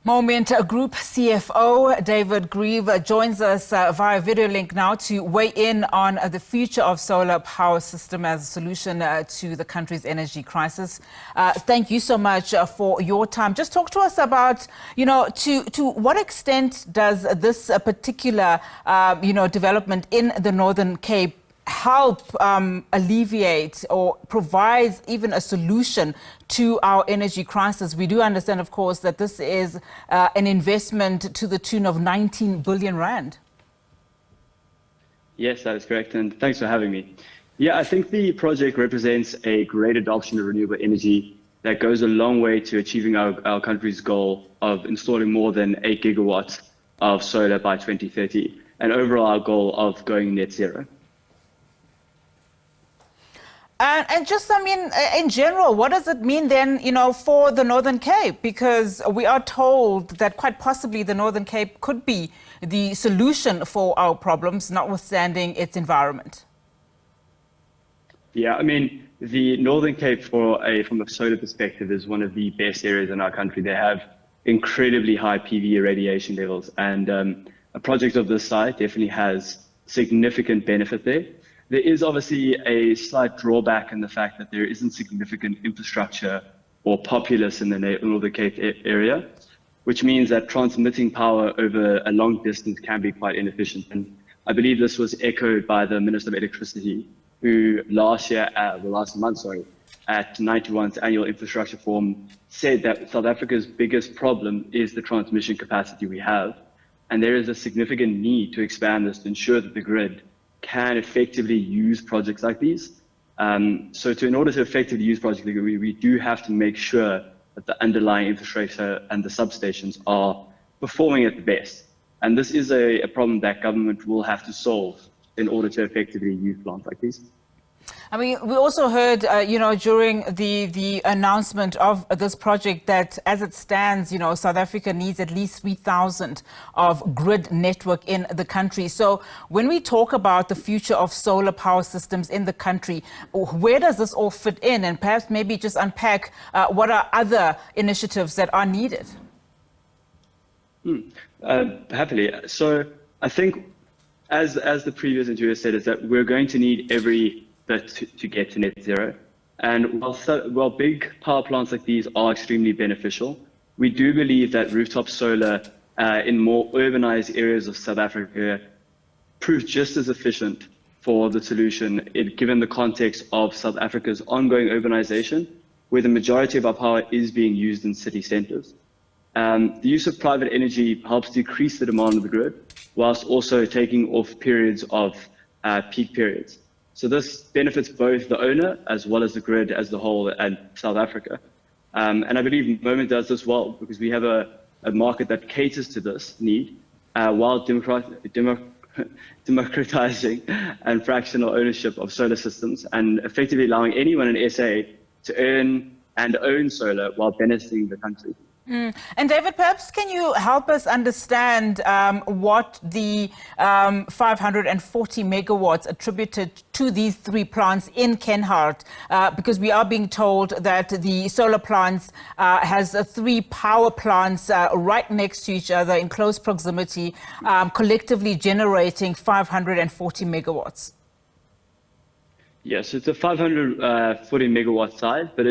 Momint Group CFO David Grieve joins us via video link now to weigh in on the future of solar power system as a solution to the country's energy crisis. Thank you so much for your time. Just talk to us about, to what extent does this particular, development in the Northern Cape help alleviate or provides even a solution to our energy crisis? We do understand, of course, that this is an investment to the tune of 19 billion rand. Yes, that is correct, and thanks for having me. Yeah, I think the project represents a great adoption of renewable energy that goes a long way to achieving our country's goal of installing more than 8 gigawatts of solar by 2030, and overall our goal of going net zero. And just, in general, what does it mean then, for the Northern Cape? Because we are told that quite possibly the Northern Cape could be the solution for our problems, notwithstanding its environment. Yeah, the Northern Cape, from a solar perspective, is one of the best areas in our country. They have incredibly high PV irradiation levels, and a project of this size definitely has significant benefit there. There is obviously a slight drawback in the fact that there isn't significant infrastructure or populace in the Northern Cape area, which means that transmitting power over a long distance can be quite inefficient. And I believe this was echoed by the Minister of Electricity, who last month, at 91's annual infrastructure forum, said that South Africa's biggest problem is the transmission capacity we have. And there is a significant need to expand this to ensure that the grid can effectively use projects like these. In order to effectively use projects like these, we do have to make sure that the underlying infrastructure and the substations are performing at the best. And this is a problem that government will have to solve in order to effectively use plants like these. We also heard, during the announcement of this project that as it stands, South Africa needs at least 3,000 of grid network in the country. So when we talk about the future of solar power systems in the country, where does this all fit in? And perhaps maybe just unpack what are other initiatives that are needed? Happily. So I think, as the previous interviewer said, is that we're going to need every bit to get to net zero. And while big power plants like these are extremely beneficial, we do believe that rooftop solar in more urbanized areas of South Africa proves just as efficient for the solution, given the context of South Africa's ongoing urbanization, where the majority of our power is being used in city centers. The use of private energy helps decrease the demand of the grid, whilst also taking off periods of peak periods. So this benefits both the owner as well as the grid as the whole and South Africa. And I believe Momint does this well because we have a market that caters to this need while democratizing and fractional ownership of solar systems and effectively allowing anyone in SA to earn and own solar while benefiting the country. And David, perhaps can you help us understand what the 540 megawatts attributed to these three plants in Kenhardt, because we are being told that the solar plants has three power plants right next to each other in close proximity, collectively generating 540 megawatts. Yes, it's a 540 megawatt site, but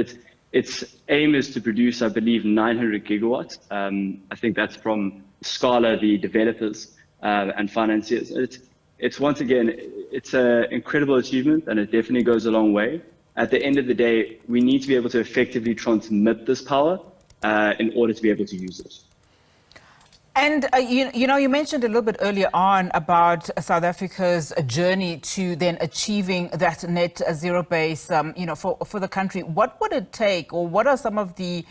its aim is to produce, I believe, 900 gigawatts. I think that's from Scala, the developers and financiers. It's once again, it's an incredible achievement, and it definitely goes a long way. At the end of the day, we need to be able to effectively transmit this power in order to be able to use it. And, you mentioned a little bit earlier on about South Africa's journey to then achieving that net zero base, for the country. What would it take, or what are some of the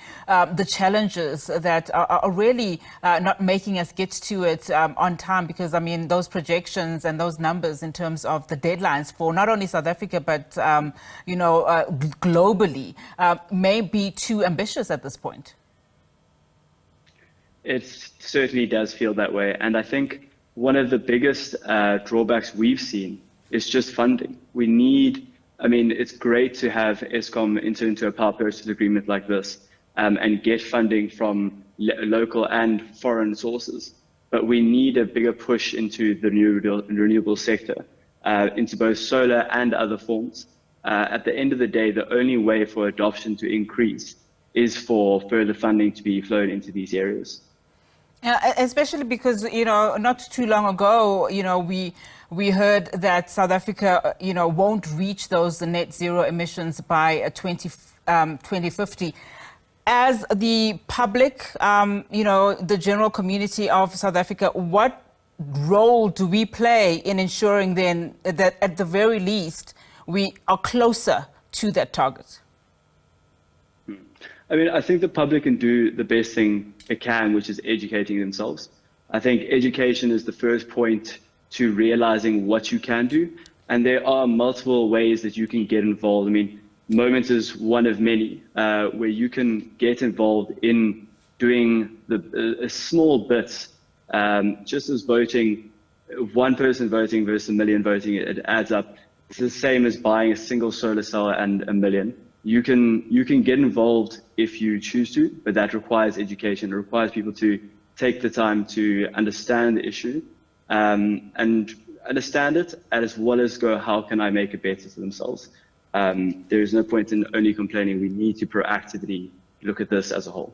challenges that are really not making us get to it on time? Because, those projections and those numbers in terms of the deadlines for not only South Africa, but, globally, may be too ambitious at this point. It certainly does feel that way. And I think one of the biggest drawbacks we've seen is just funding. We need, it's great to have Eskom enter into a power purchase agreement like this and get funding from local and foreign sources. But we need a bigger push into the renewable sector, into both solar and other forms. At the end of the day, the only way for adoption to increase is for further funding to be flowed into these areas. Especially because, not too long ago, we heard that South Africa, won't reach those net zero emissions by 2050. As the public, the general community of South Africa, what role do we play in ensuring then that at the very least we are closer to that target? I mean, I think the public can do the best thing it can, which is educating themselves. I think education is the first point to realizing what you can do. And there are multiple ways that you can get involved. I mean, Momint is one of many where you can get involved in doing a small bits, just as voting, one person voting versus a million voting, it adds up. It's the same as buying a single solar cell and a million. You can get involved if you choose to, but that requires education. It requires people to take the time to understand the issue and understand it, as well as go, how can I make it better for themselves? There is no point in only complaining. We need to proactively look at this as a whole.